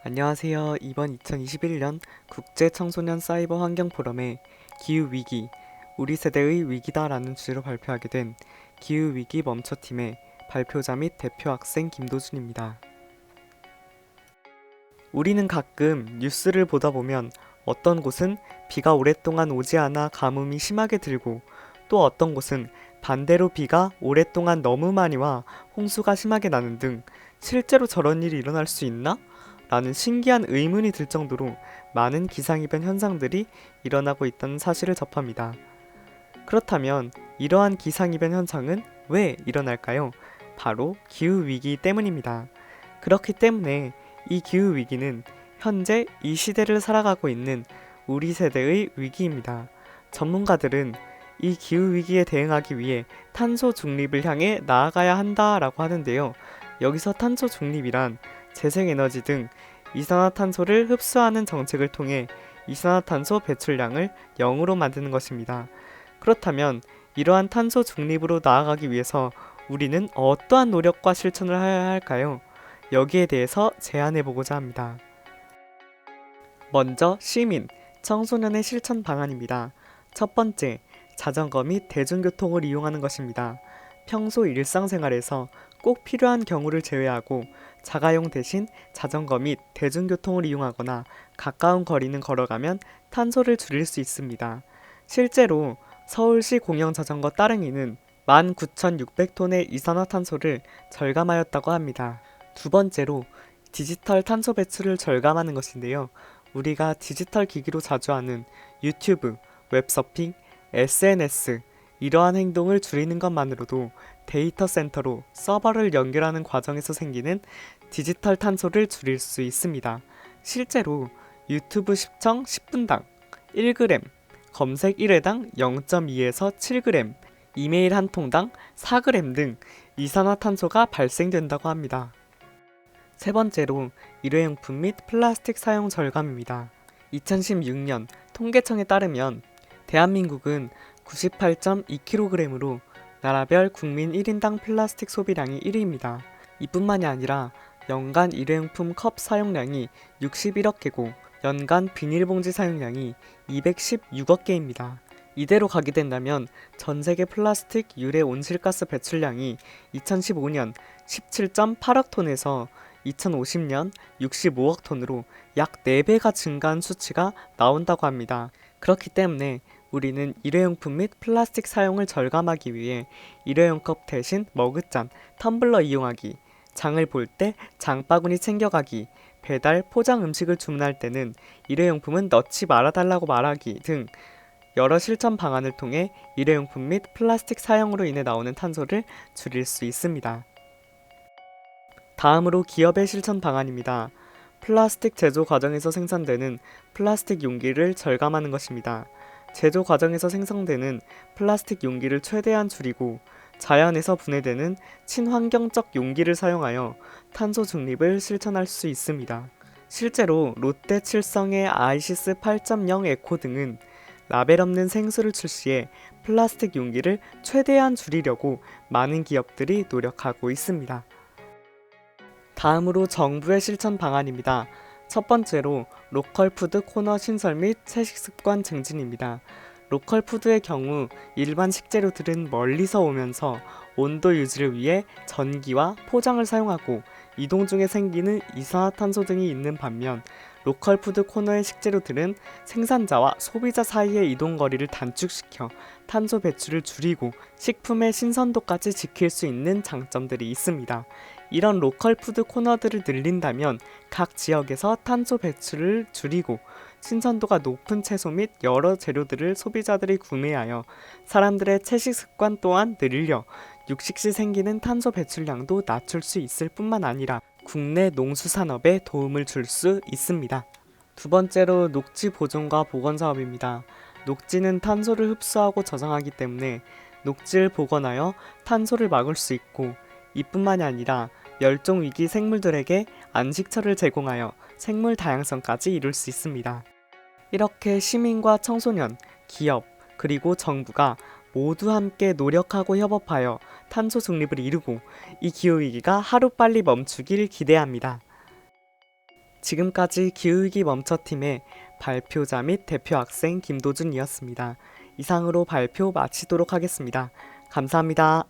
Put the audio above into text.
안녕하세요. 이번 2021년 국제청소년 사이버 환경 포럼에 기후위기, 우리 세대의 위기다라는 주제로 발표하게 된 기후위기 멈춰팀의 발표자 및 대표 학생 김도준입니다. 우리는 가끔 뉴스를 보다 보면 어떤 곳은 비가 오랫동안 오지 않아 가뭄이 심하게 들고 또 어떤 곳은 반대로 비가 오랫동안 너무 많이 와 홍수가 심하게 나는 등 실제로 저런 일이 일어날 수 있나? 라는 신기한 의문이 들 정도로 많은 기상이변 현상들이 일어나고 있다는 사실을 접합니다. 그렇다면 이러한 기상이변 현상은 왜 일어날까요? 바로 기후위기 때문입니다. 그렇기 때문에 이 기후위기는 현재 이 시대를 살아가고 있는 우리 세대의 위기입니다. 전문가들은 이 기후위기에 대응하기 위해 탄소 중립을 향해 나아가야 한다라고 하는데요. 여기서 탄소 중립이란 재생에너지 등 이산화탄소를 흡수하는 정책을 통해 이산화탄소 배출량을 0으로 만드는 것입니다. 그렇다면 이러한 탄소 중립으로 나아가기 위해서 우리는 어떠한 노력과 실천을 해야 할까요? 여기에 대해서 제안해보고자 합니다. 먼저 시민, 청소년의 실천 방안입니다. 첫 번째, 자전거 및 대중교통을 이용하는 것입니다. 평소 일상생활에서 꼭 필요한 경우를 제외하고 자가용 대신 자전거 및 대중교통을 이용하거나 가까운 거리는 걸어가면 탄소를 줄일 수 있습니다. 실제로 서울시 공영자전거 따릉이는 19,600톤의 이산화탄소를 절감하였다고 합니다. 두 번째로 디지털 탄소 배출을 절감하는 것인데요. 우리가 디지털 기기로 자주 하는 유튜브, 웹서핑, SNS, 이러한 행동을 줄이는 것만으로도 데이터 센터로 서버를 연결하는 과정에서 생기는 디지털 탄소를 줄일 수 있습니다. 실제로 유튜브 시청 10분당 1g, 검색 1회당 0.2에서 7g, 이메일 한 통당 4g 등 이산화탄소가 발생된다고 합니다. 세 번째로 일회용품 및 플라스틱 사용 절감입니다. 2016년 통계청에 따르면 대한민국은 98.2kg으로 나라별 국민 1인당 플라스틱 소비량이 1위입니다. 이뿐만이 아니라 연간 일회용품 컵 사용량이 61억 개고 연간 비닐봉지 사용량이 216억 개입니다. 이대로 가게 된다면 전 세계 플라스틱 유래 온실가스 배출량이 2015년 17.8억 톤에서 2050년 65억 톤으로 약 4배가 증가한 수치가 나온다고 합니다. 그렇기 때문에 우리는 일회용품 및 플라스틱 사용을 절감하기 위해 일회용 컵 대신 머그잔, 텀블러 이용하기, 장을 볼 때 장바구니 챙겨가기, 배달, 포장 음식을 주문할 때는 일회용품은 넣지 말아달라고 말하기 등 여러 실천 방안을 통해 일회용품 및 플라스틱 사용으로 인해 나오는 탄소를 줄일 수 있습니다. 다음으로 기업의 실천 방안입니다. 플라스틱 제조 과정에서 생산되는 플라스틱 용기를 절감하는 것입니다. 제조 과정에서 생성되는 플라스틱 용기를 최대한 줄이고 자연에서 분해되는 친환경적 용기를 사용하여 탄소 중립을 실천할 수 있습니다. 실제로 롯데 칠성의 아이시스 8.0 에코 등은 라벨 없는 생수를 출시해 플라스틱 용기를 최대한 줄이려고 많은 기업들이 노력하고 있습니다. 다음으로 정부의 실천 방안입니다. 첫 번째로 로컬 푸드 코너 신설 및 채식 습관 증진입니다. 로컬 푸드의 경우 일반 식재료들은 멀리서 오면서 온도 유지를 위해 전기와 포장을 사용하고 이동 중에 생기는 이산화탄소 등이 있는 반면 로컬 푸드 코너의 식재료들은 생산자와 소비자 사이의 이동 거리를 단축시켜 탄소 배출을 줄이고 식품의 신선도까지 지킬 수 있는 장점들이 있습니다. 이런 로컬 푸드 코너들을 늘린다면 각 지역에서 탄소 배출을 줄이고 신선도가 높은 채소 및 여러 재료들을 소비자들이 구매하여 사람들의 채식 습관 또한 늘려 육식 시 생기는 탄소 배출량도 낮출 수 있을 뿐만 아니라 국내 농수산업에 도움을 줄 수 있습니다. 두 번째로 녹지 보존과 복원 사업입니다. 녹지는 탄소를 흡수하고 저장하기 때문에 녹지를 복원하여 탄소를 막을 수 있고 이뿐만이 아니라 멸종위기 생물들에게 안식처를 제공하여 생물 다양성까지 이룰 수 있습니다. 이렇게 시민과 청소년, 기업, 그리고 정부가 모두 함께 노력하고 협업하여 탄소 중립을 이루고 이 기후위기가 하루빨리 멈추길 기대합니다. 지금까지 기후위기 멈춰팀의 발표자 및 대표 학생 김도준이었습니다. 이상으로 발표 마치도록 하겠습니다. 감사합니다.